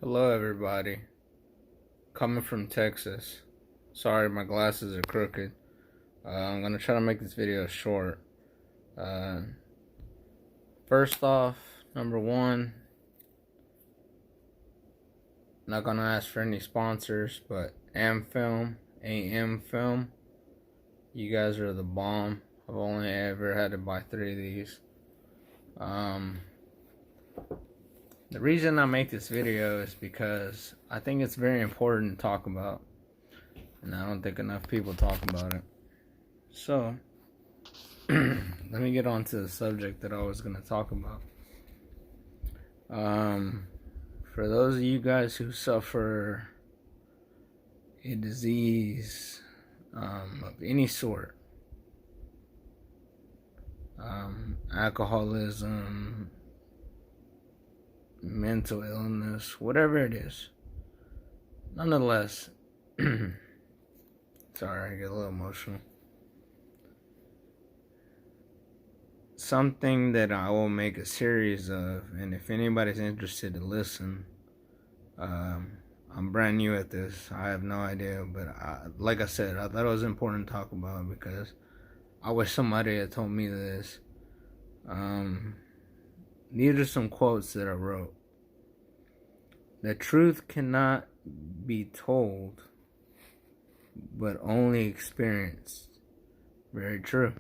Hello, everybody. Coming from Texas. Sorry, my glasses are crooked. I'm gonna try to make this video short. Uh, First off, number one, not gonna ask for any sponsors, but AM Film, you guys are the bomb. I've only ever had to buy 3 of these. The reason I make this video is because I think it's very important to talk about, and I don't think enough people talk about it. So, let me get on to the subject that I was going to talk about. For those of you guys who suffer a disease of any sort, alcoholism, mental illness, whatever it is, nonetheless, sorry, I get a little emotional. Something that I will make a series of, and if anybody's interested to listen, I'm brand new at this. I have no idea, but like I said, I thought it was important to talk about because I wish somebody had told me this. These are some quotes that I wrote. The truth cannot be told, but only experienced. Very true.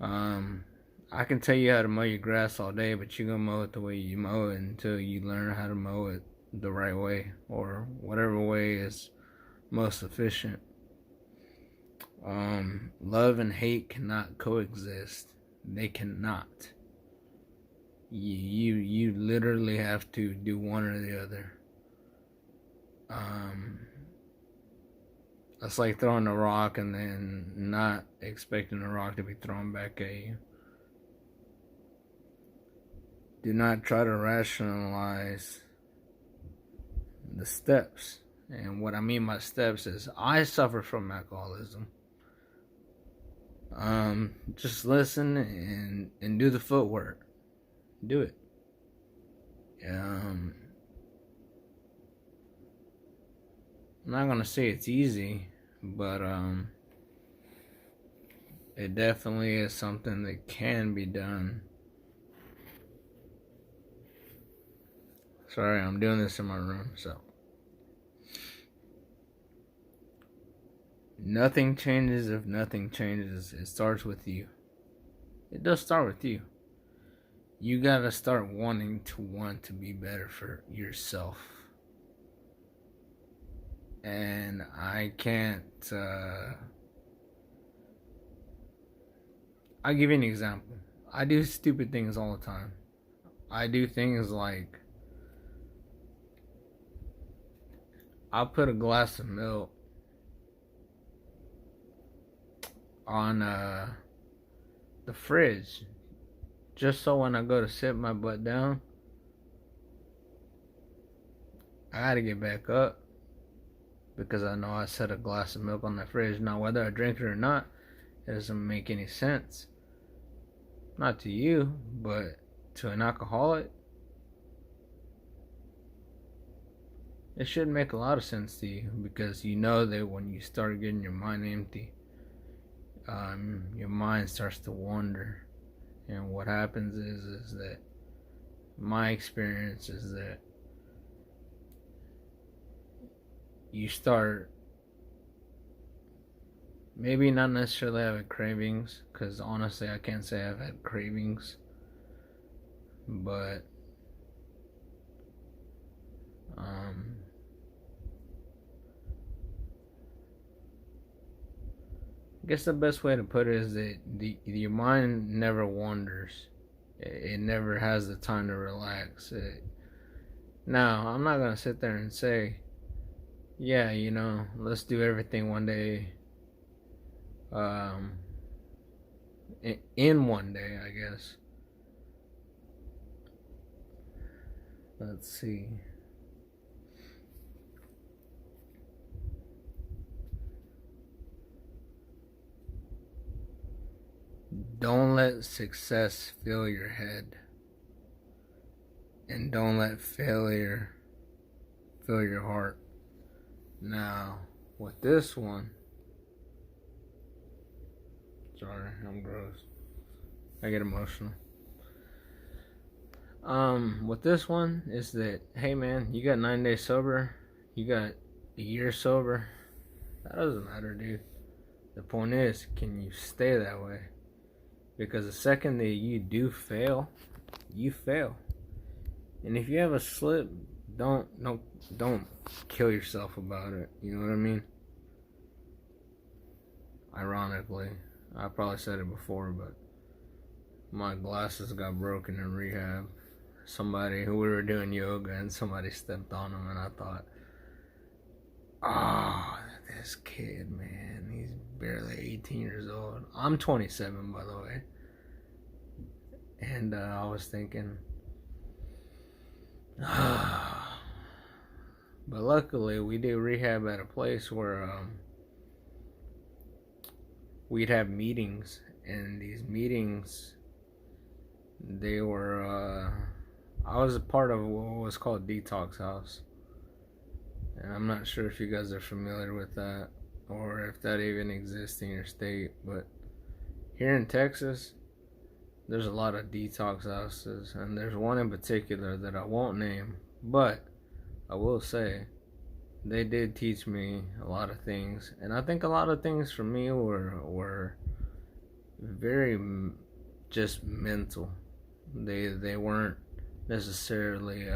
I can tell you how to mow your grass all day, but you're gonna mow it the way you mow it until you learn how to mow it the right way, or whatever way is most efficient. Love and hate cannot coexist. They cannot. You literally have to do one or the other. It's like throwing a rock and then not expecting the rock to be thrown back at you. Do not try to rationalize the steps. And what I mean by steps is I suffer from alcoholism. Just listen and do the footwork. Do it. I'm not gonna say it's easy, but it definitely is something that can be done. Sorry, I'm doing this in my room, so. Nothing changes if nothing changes. It starts with you. It does start with you. You gotta start wanting to want to be better for yourself. And I can't, I'll give you an example. I do stupid things all the time. I do things like, I'll put a glass of milk on the fridge, just so when I go to sit my butt down, I gotta get back up because I know I set a glass of milk on the fridge. Now, whether I drink it or not, it doesn't make any sense. Not to you, but to an alcoholic, it should make a lot of sense to you, because you know that when you start getting your mind empty, your mind starts to wander. And what happens is that my experience is that you start maybe not necessarily having cravings, because honestly I can't say I've had cravings, but I guess the best way to put it is that your mind never wanders. It never has the time to relax. Now, I'm not going to sit there and say, yeah, let's do everything one day, in one day, I guess. Let's see. Don't let success fill your head, and don't let failure fill your heart. Now, with this one, sorry, I'm gross. I get emotional. With this one is that, hey man, you got 9 days sober, you got a year sober. That doesn't matter, dude. The point is, can you stay that way? Because the second that you do fail, you fail. And if you have a slip, don't kill yourself about it. You know what I mean? Ironically, I probably said it before, but my glasses got broken in rehab. Somebody who we were doing yoga and somebody stepped on them, and I thought, oh, this kid, man, he's barely 18 years old. I'm 27, by the way. And I was thinking, but luckily we did rehab at a place where we'd have meetings, and these meetings, they were I was a part of what was called Detox House, and I'm not sure if you guys are familiar with that or if that even exists in your state, but here in Texas there's a lot of detox houses, and there's one in particular that I won't name, but I will say they did teach me a lot of things, and I think a lot of things for me were very just mental. They weren't necessarily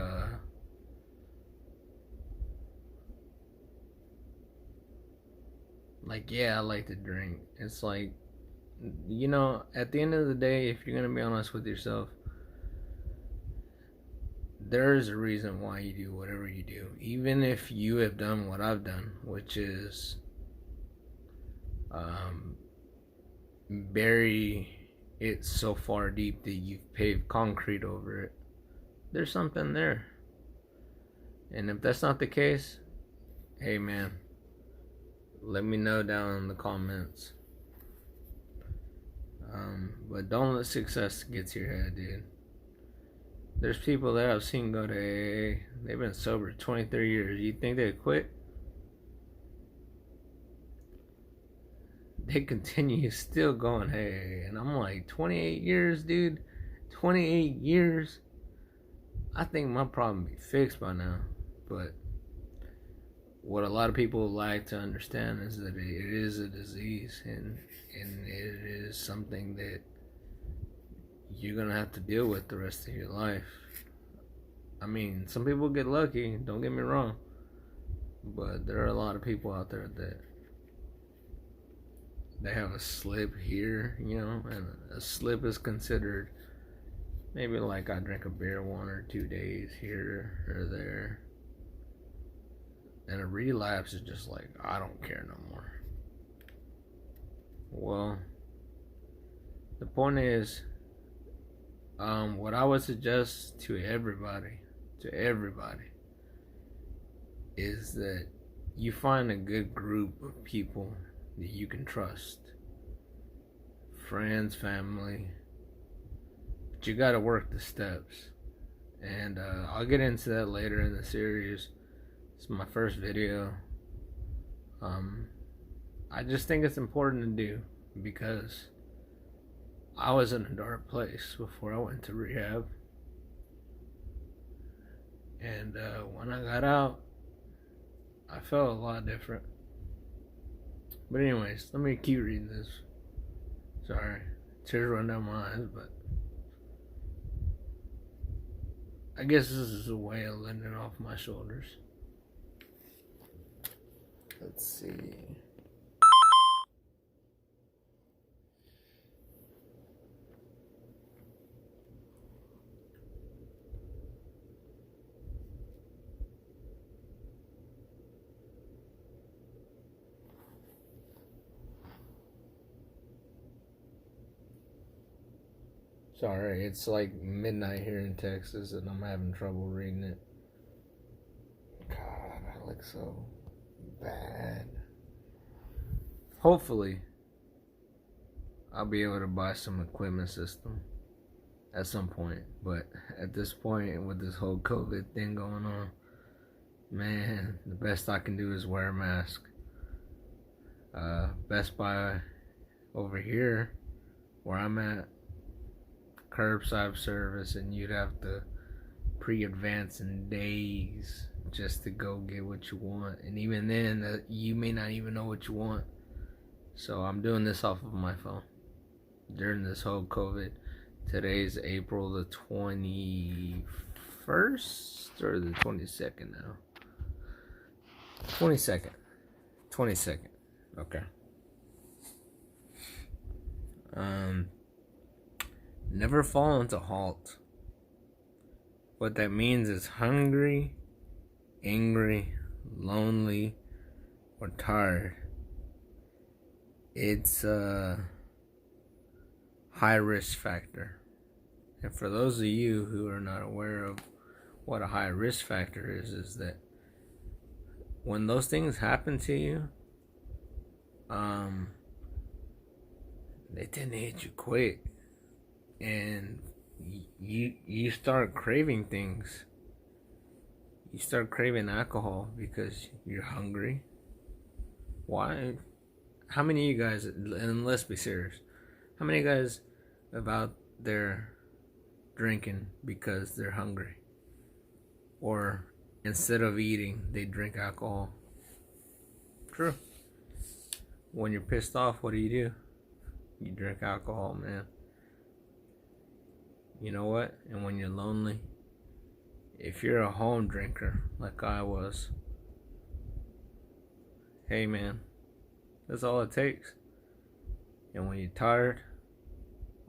like, yeah, I like to drink. It's like, you know, at the end of the day, if you're gonna be honest with yourself, there's a reason why you do whatever you do. Even if you have done what I've done, which is bury it so far deep that you've paved concrete over it, there's something there. And if that's not the case, hey man, let me know down in the comments. But don't let success get to your head, dude. There's people that I've seen go to AA. They've been sober 23 years. You think they'd quit? They continue still going AA. And I'm like, 28 years, dude? 28 years? I think my problem would be fixed by now. But what a lot of people lack to understand is that it is a disease, and it is something that you're gonna have to deal with the rest of your life. I mean, some people get lucky, don't get me wrong, but there are a lot of people out there that they have a slip here, you know, and a slip is considered maybe like I drink a beer 1 or 2 days here or there. And a relapse is just like, I don't care no more. Well, the point is, what I would suggest to everybody, is that you find a good group of people that you can trust. Friends, family. But you gotta work the steps. And I'll get into that later in the series. It's my first video. I just think it's important to do because I was in a dark place before I went to rehab. And when I got out, I felt a lot different. But anyways, let me keep reading this. Sorry, tears run down my eyes, but I guess this is a way of letting it off my shoulders. Let's see. Sorry, it's like midnight here in Texas and I'm having trouble reading it. God, I look so bad. Hopefully, I'll be able to buy some equipment system at some point. But at this point, with this whole COVID thing going on, Man, the best I can do is wear a mask. Best Buy over here, where I'm at, curbside service, and you'd have to pre-advance in days just to go get what you want. And even then, you may not even know what you want. So I'm doing this off of my phone during this whole COVID. Today's April the 21st or the 22nd now? 22nd. 22nd. Okay. Never fall into halt. What that means is hungry, angry, lonely, or tired. It's a high risk factor. And for those of you who are not aware of what a high risk factor is that when those things happen to you, they tend to hit you quick, and you start craving things. You start craving alcohol because you're hungry. Why? How many of you guys, and let's be serious, how many guys about there drinking because they're hungry? Or instead of eating, they drink alcohol? True. When you're pissed off, what do? You drink alcohol, man. You know what? And when you're lonely, if you're a home drinker like I was, hey man, that's all it takes. And when you're tired,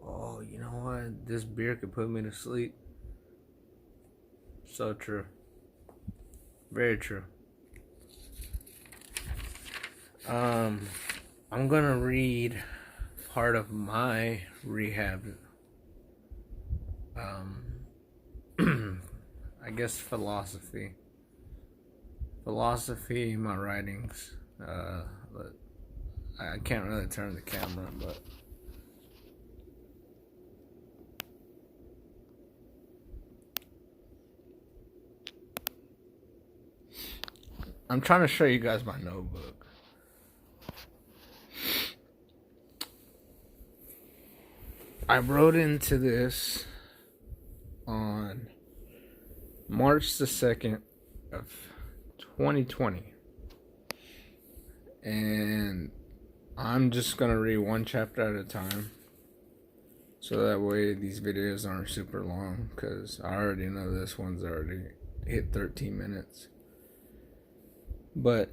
oh, you know what? This beer could put me to sleep. So true. Very true. I'm gonna read part of my rehab, I guess philosophy in my writings. I can't really turn the camera, but I'm trying to show you guys my notebook. I wrote into this on March the 2nd of 2020. And I'm just going to read one chapter at a time. So that way these videos aren't super long. Because I already know this one's already hit 13 minutes. But,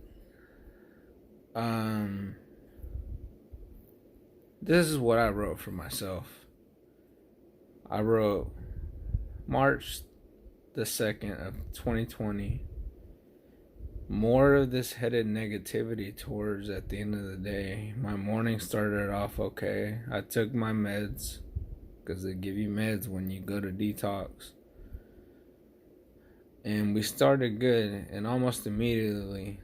this is what I wrote for myself. I wrote March the 2nd of 2020. More of this headed negativity towards at the end of the day. My morning started off okay. I took my meds, because they give you meds when you go to detox. And we started good, and almost immediately,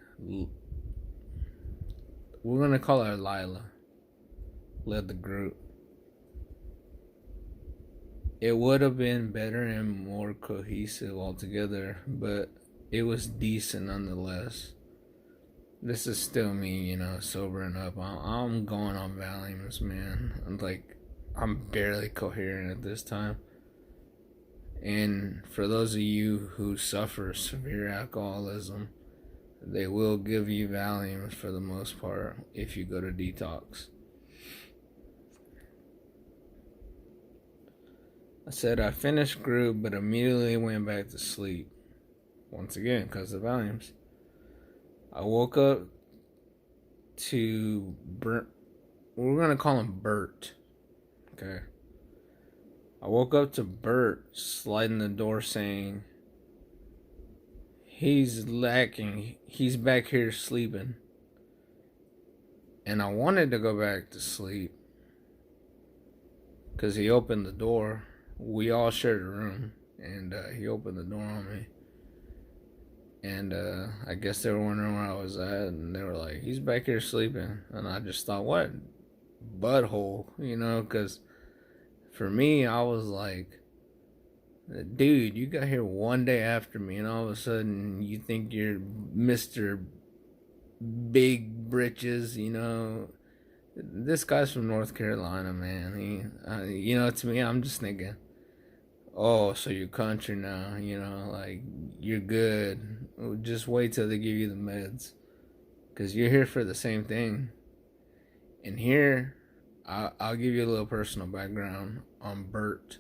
we're going to call her Lila, led the group. It would have been better and more cohesive altogether, but it was decent nonetheless. This is still me, sobering up. I'm going on Valiums, man. I'm barely coherent at this time. And for those of you who suffer severe alcoholism, they will give you Valiums for the most part if you go to detox. I said I finished group, but immediately went back to sleep. Once again, because of Valiums. I woke up to we're going to call him Bert. Okay. I woke up to Bert sliding the door saying, he's lacking. He's back here sleeping. And I wanted to go back to sleep because he opened the door. We all shared a room, and he opened the door on me. And I guess they were wondering where I was at, and they were like, he's back here sleeping. And I just thought, what butthole, because for me, I was like, Dude, you got here one day after me, and all of a sudden you think you're Mr. Big Britches, you know. This guy's from North Carolina, man. To me, I'm just thinking, oh, so you're country now, like you're good. Just wait till they give you the meds, because you're here for the same thing. And here, I'll give you a little personal background on Bert.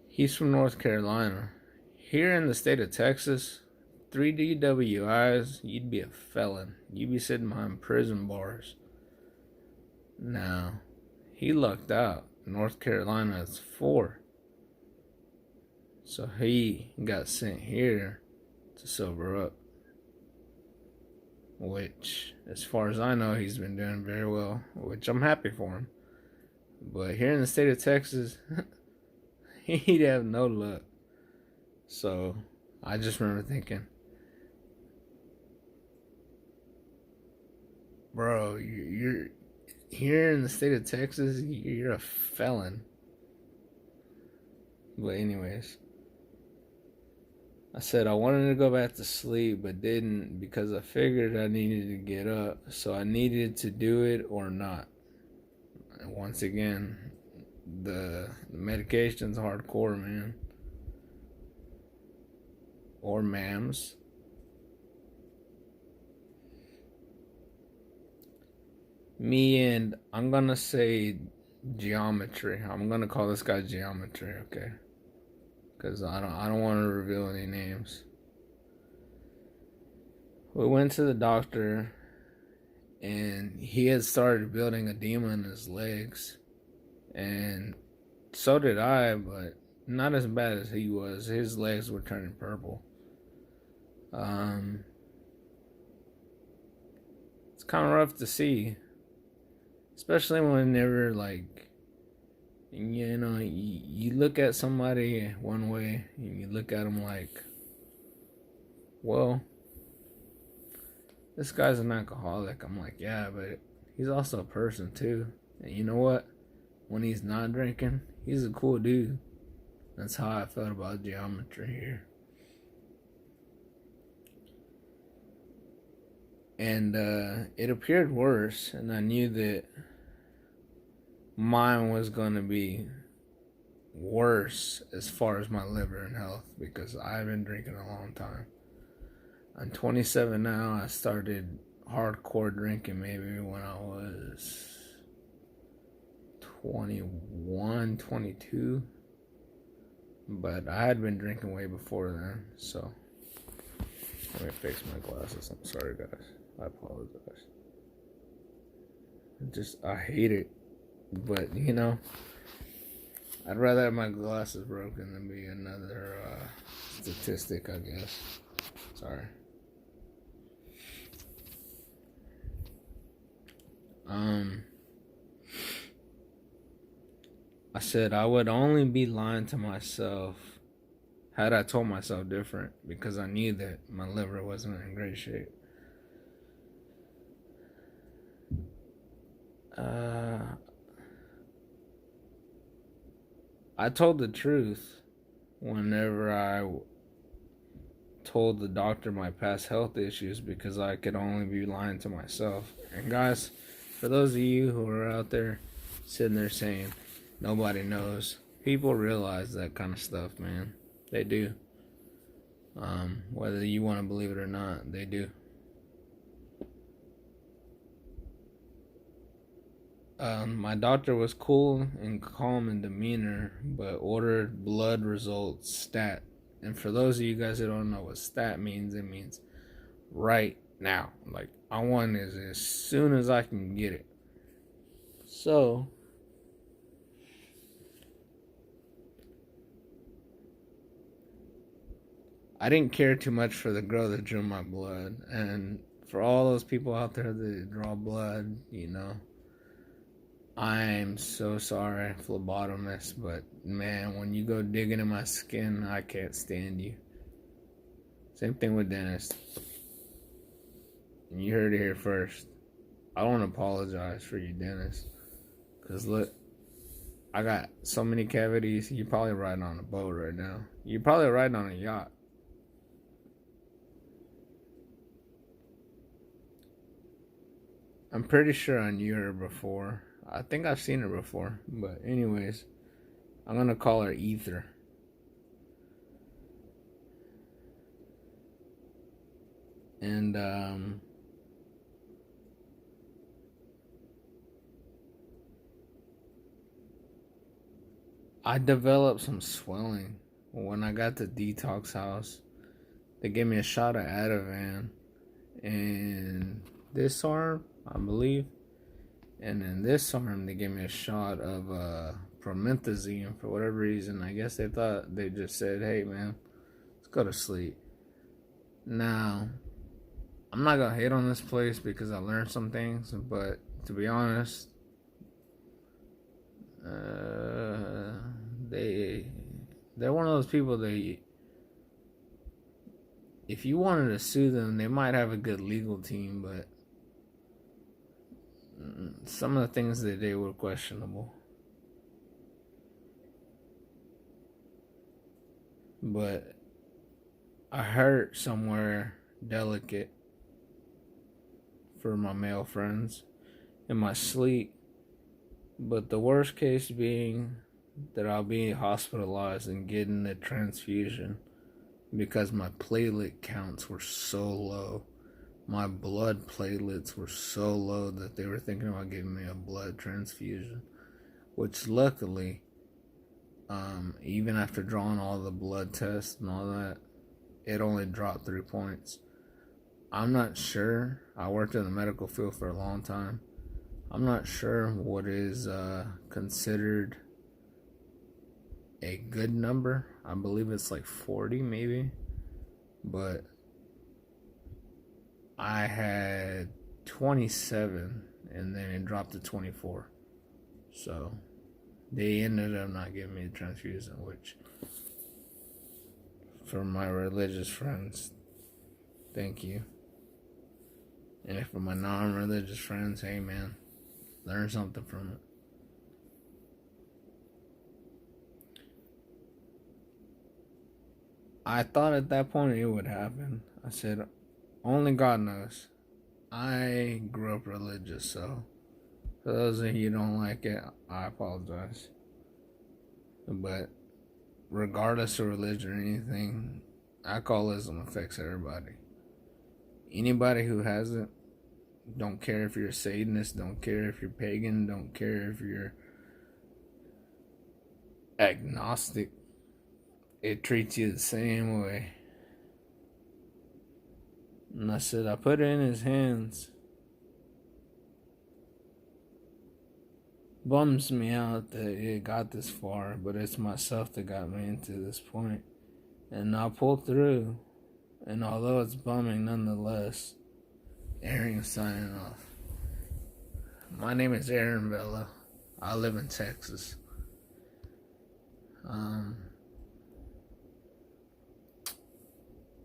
He's from North Carolina. Here in the state of Texas, 3 DWIs, you'd be a felon. You'd be sitting behind prison bars. Now, he lucked out. North Carolina is 4. So he got sent here to sober up. Which, as far as I know, he's been doing very well, which I'm happy for him. But here in the state of Texas, he'd have no luck. So I just remember thinking, bro, you're here in the state of Texas, you're a felon. But anyways, I said I wanted to go back to sleep, but didn't, because I figured I needed to get up. So I needed to do it or not. And once again, the medication's hardcore, man. Or ma'ams. Me and I'm gonna say Geometry. I'm gonna call this guy Geometry, okay? Because I don't want to reveal any names. We went to the doctor, and he had started building edema in his legs, and so did I, but not as bad as he was. His legs were turning purple. It's kind of rough to see, especially whenever, like, you look at somebody one way and you look at them like, well, this guy's an alcoholic. I'm like, yeah, but he's also a person too. And you know what? When he's not drinking, he's a cool dude. That's how I felt about Geometry here. And it appeared worse, and I knew that mine was going to be worse as far as my liver and health, because I've been drinking a long time. I'm 27 now. I started hardcore drinking maybe when I was 21, 22. But I had been drinking way before then, so let me fix my glasses. I'm sorry, guys. I apologize. I hate it. But, I'd rather have my glasses broken than be another statistic, I guess. Sorry. I said I would only be lying to myself had I told myself different, because I knew that my liver wasn't in great shape. I told the truth whenever I told the doctor my past health issues, because I could only be lying to myself. And guys, for those of you who are out there sitting there saying nobody knows, people realize that kind of stuff, man. They do. Whether you want to believe it or not, they do. My doctor was cool and calm in demeanor, but ordered blood results stat. And for those of you guys that don't know what stat means, it means right now. Like, I want it as soon as I can get it. So, I didn't care too much for the girl that drew my blood. And for all those people out there that draw blood, I'm so sorry, phlebotomist, but man, when you go digging in my skin, I can't stand you. Same thing with dentist. You heard it here first. I don't apologize for you, dentist. Because look, I got so many cavities. You're probably riding on a boat right now. You're probably riding on a yacht. I'm pretty sure I knew her before. I think I've seen her before. But anyways, I'm gonna call her Ether. And I developed some swelling when I got to detox house. They gave me a shot of Ativan in this arm, I believe, and in this arm they gave me a shot of promethazine for whatever reason. I guess they thought, they just said, "Hey man, let's go to sleep." Now, I'm not gonna hate on this place because I learned some things, but to be honest, they're one of those people that if you wanted to sue them, they might have a good legal team, but some of the things they did were questionable. But I heard somewhere delicate for my male friends in my sleep. But the worst case being that I'll be hospitalized and getting a transfusion because my platelet counts were so low. My blood platelets were so low that they were thinking about giving me a blood transfusion, which luckily, even after drawing all the blood tests and all that, it only dropped 3 points. I'm not sure. I worked in the medical field for a long time. I'm not sure what is considered a good number. I believe it's like 40 maybe. But I had 27 and then it dropped to 24. So they ended up not giving me a transfusion, which for my religious friends, thank you. And for my non-religious friends, hey man, learn something from it. I thought at that point it would happen. I said, only God knows. I grew up religious, so for those of you who don't like it, I apologize. But regardless of religion or anything, alcoholism affects everybody. Anybody who has it, don't care if you're a Satanist, don't care if you're pagan, don't care if you're agnostic, it treats you the same way. And I said, I put it in his hands. Bums me out that it got this far, but it's myself that got me into this point. And I pulled through. And although it's bumming nonetheless, Aaron signing off. My name is Aaron Vela. I live in Texas.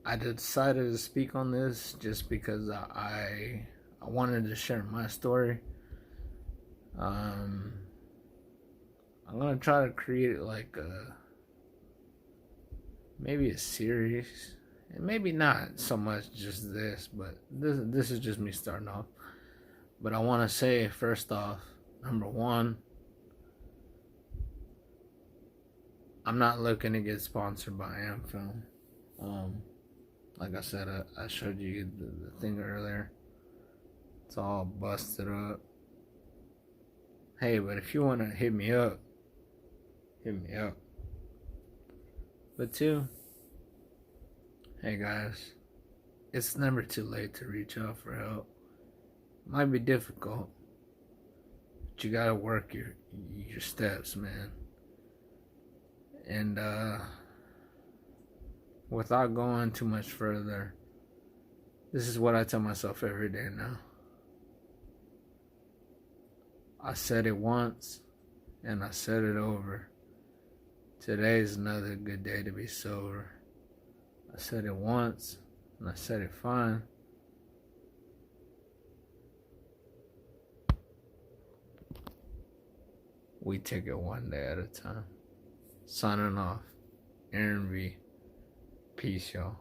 I decided to speak on this just because I wanted to share my story. I'm gonna try to create like maybe a series, and maybe not so much just this, but this is just me starting off. But I want to say first off, number one, I'm not looking to get sponsored by Amfilm. Like I said, I showed you the thing earlier. It's all busted up. Hey, but if you want to hit me up, hit me up. But two, hey guys, it's never too late to reach out for help. It might be difficult, but you gotta work your steps, man. And without going too much further, this is what I tell myself every day now. I said it once, and I said it over. Today is another good day to be sober. I said it once, and I said it fine. We take it one day at a time. Signing off. Aaron V. Peace, y'all.